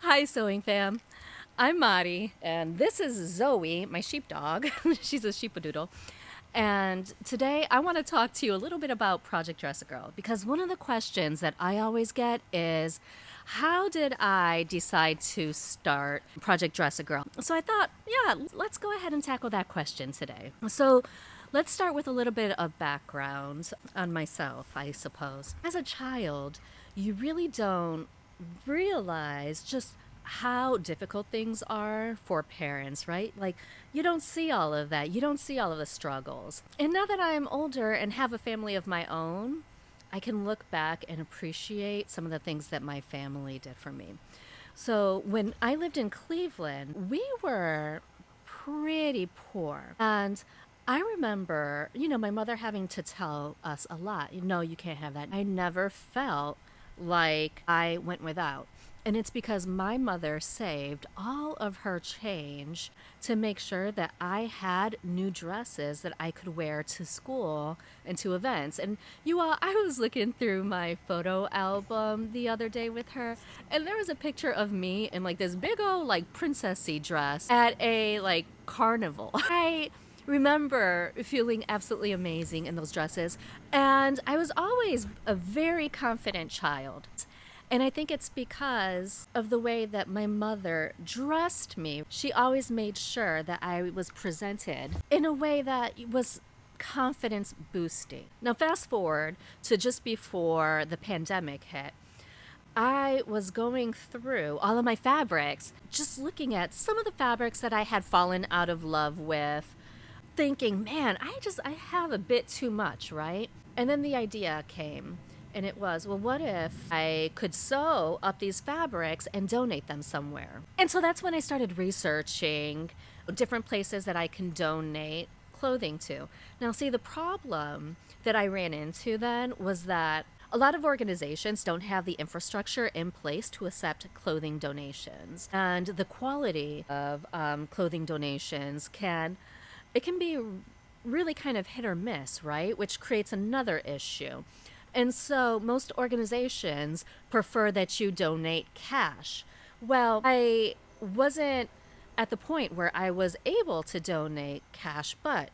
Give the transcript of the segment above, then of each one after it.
Hi, sewing fam. I'm Mari, and this is Zoey, my sheepdog. She's a sheepadoodle. And today I want to talk to you a little bit about Project Dress a Girl because one of the questions that I always get is how did I decide to start Project Dress a Girl? So I thought, yeah, let's go ahead and tackle that question today. So let's start with a little bit of background on myself, I suppose. As a child, you really don't realize just how difficult things are for parents, right? Like, you don't see all of that. You don't see all of the struggles. And now that I'm older and have a family of my own, I can look back and appreciate some of the things that my family did for me. So, when I lived in Cleveland, we were pretty poor. And I remember, my mother having to tell us a lot, no, you can't have that. I never felt like I went without. And it's because my mother saved all of her change to make sure that I had new dresses that I could wear to school and to events. And you all, I was looking through my photo album the other day with her, and there was a picture of me in like this big old like princessy dress at a like carnival. I remember feeling absolutely amazing in those dresses, and I was always a very confident child. And I think it's because of the way that my mother dressed me. She always made sure that I was presented in a way that was confidence boosting. Now, fast forward to just before the pandemic hit. I was going through all of my fabrics, just looking at some of the fabrics that I had fallen out of love with, thinking, man, I have a bit too much, right? And then the idea came. And it was, well, what if I could sew up these fabrics and donate them somewhere? And so that's when I started researching different places that I can donate clothing to. Now, see, the problem that I ran into then was that a lot of organizations don't have the infrastructure in place to accept clothing donations. And the quality of clothing donations can be really kind of hit or miss, right? Which creates another issue. And so most organizations prefer that you donate cash. Well, I wasn't at the point where I was able to donate cash, but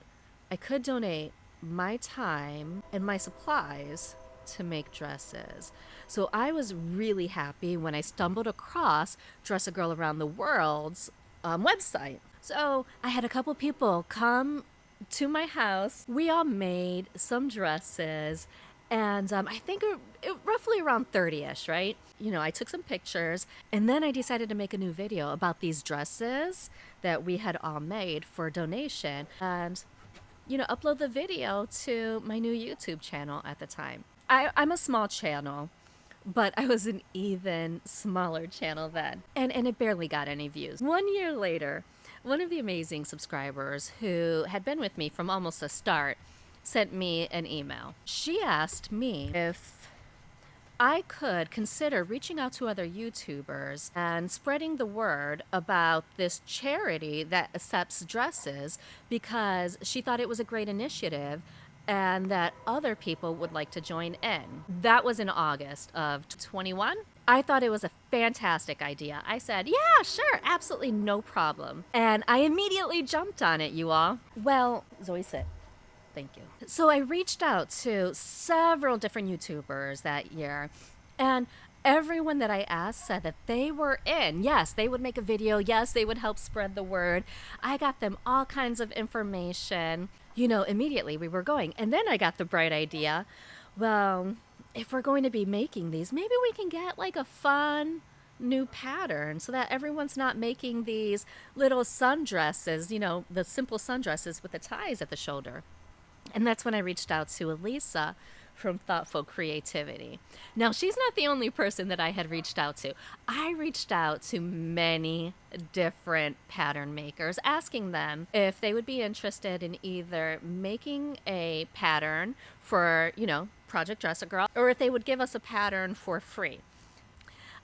I could donate my time and my supplies to make dresses. So I was really happy when I stumbled across Dress a Girl Around the World's website. So I had a couple people come to my house. We all made some dresses, and I think roughly around 30-ish, right? I took some pictures, and then I decided to make a new video about these dresses that we had all made for donation, and upload the video to my new YouTube channel at the time. I'm a small channel, but I was an even smaller channel then, and it barely got any views. 1 year later, one of the amazing subscribers who had been with me from almost the start sent me an email. She asked me if I could consider reaching out to other YouTubers and spreading the word about this charity that accepts dresses because she thought it was a great initiative and that other people would like to join in. That was in August of 21. I thought it was a fantastic idea. I said, yeah, sure, absolutely no problem. And I immediately jumped on it, you all. Well, Zoe, sit. Thank you. So I reached out to several different YouTubers that year, and everyone that I asked said that they were in. Yes, they would make a video. Yes, they would help spread the word. I got them all kinds of information. Immediately we were going. And then I got the bright idea, well, if we're going to be making these, maybe we can get like a fun new pattern so that everyone's not making these little sundresses, the simple sundresses with the ties at the shoulder. And that's when I reached out to Elisa from Thoughtful Creativity. Now, she's not the only person that I had reached out to. I reached out to many different pattern makers, asking them if they would be interested in either making a pattern for, Project Dress a Girl, or if they would give us a pattern for free.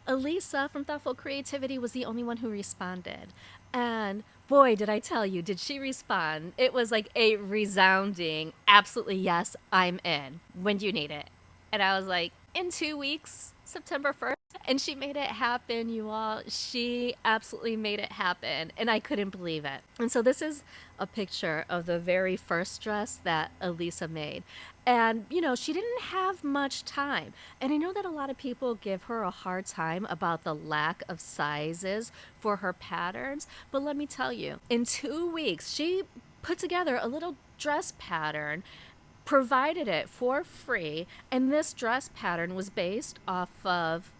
Elisa from Thoughtful Creativity was the only one who responded. And boy, did I tell you, did she respond. It was like a resounding, absolutely yes, I'm in. When do you need it? And I was like, in 2 weeks, September 1st. And she made it happen, you all. She absolutely made it happen. And I couldn't believe it. And so this is a picture of the very first dress that Elisa made. And, she didn't have much time. And I know that a lot of people give her a hard time about the lack of sizes for her patterns. But let me tell you, in 2 weeks, she put together a little dress pattern, provided it for free, and this dress pattern was based off of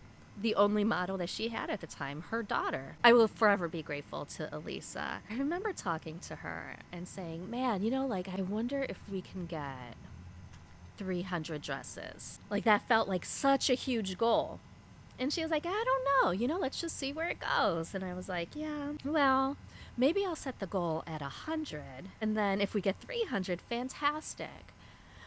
the only model that she had at the time, her daughter. I will forever be grateful to Elisa. I remember talking to her and saying, man, I wonder if we can get 300 dresses. Like, that felt like such a huge goal. And she was like, I don't know, let's just see where it goes. And I was like, yeah, well, maybe I'll set the goal at 100. And then if we get 300, fantastic.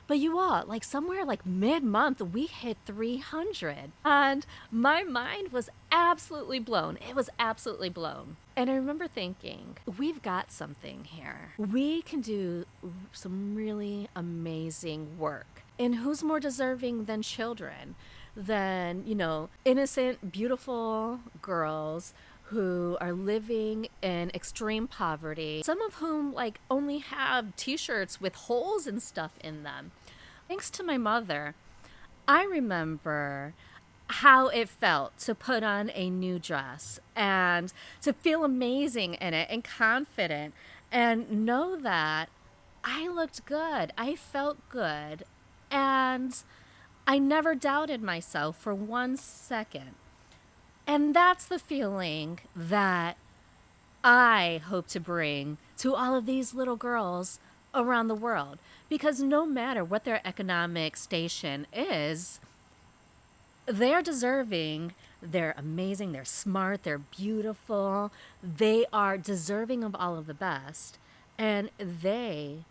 But you all, somewhere mid-month, we hit 300. And my mind was absolutely blown. It was absolutely blown. And I remember thinking, we've got something here. We can do some really amazing work. And who's more deserving than children? Than, innocent, beautiful girls who are living in extreme poverty, some of whom only have t-shirts with holes and stuff in them. Thanks to my mother, I remember how it felt to put on a new dress and to feel amazing in it and confident and know that I looked good, I felt good, and I never doubted myself for 1 second. And that's the feeling that I hope to bring to all of these little girls around the world. Because no matter what their economic station is, they're deserving, they're amazing, they're smart, they're beautiful, they are deserving of all of the best, and they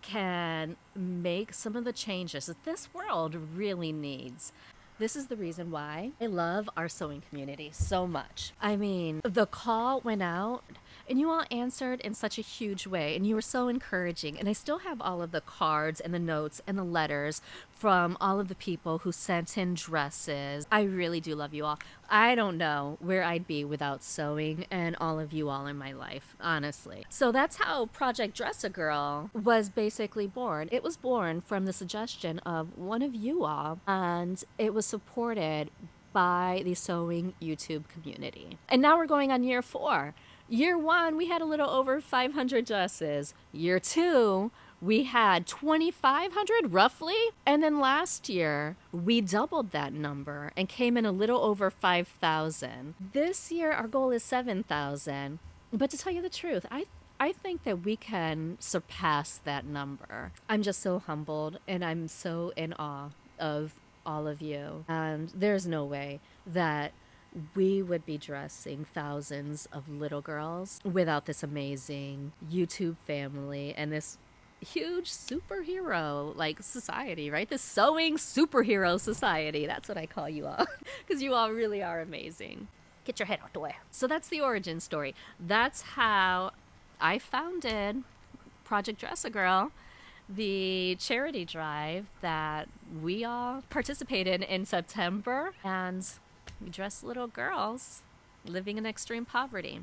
can make some of the changes that this world really needs. This is the reason why I love our sewing community so much. I mean, the call went out and you all answered in such a huge way and you were so encouraging. And I still have all of the cards and the notes and the letters from all of the people who sent in dresses. I really do love you all. I don't know where I'd be without sewing and all of you all in my life, honestly. So that's how Project Dress a Girl was basically born. It was born from the suggestion of one of you all, and it was supported by the sewing YouTube community. And now we're going on year 4. Year 1, we had a little over 500 dresses. Year 2, we had 2,500 roughly. And then last year, we doubled that number and came in a little over 5,000. This year, our goal is 7,000. But to tell you the truth, I think that we can surpass that number. I'm just so humbled and I'm so in awe of all of you. And there's no way that we would be dressing thousands of little girls without this amazing YouTube family and this huge superhero society, right? This sewing superhero society. That's what I call you all, because you all really are amazing. Get your head out the way. So that's the origin story. That's how I founded Project Dress a Girl, the charity drive that we all participated in September, and we dress little girls living in extreme poverty.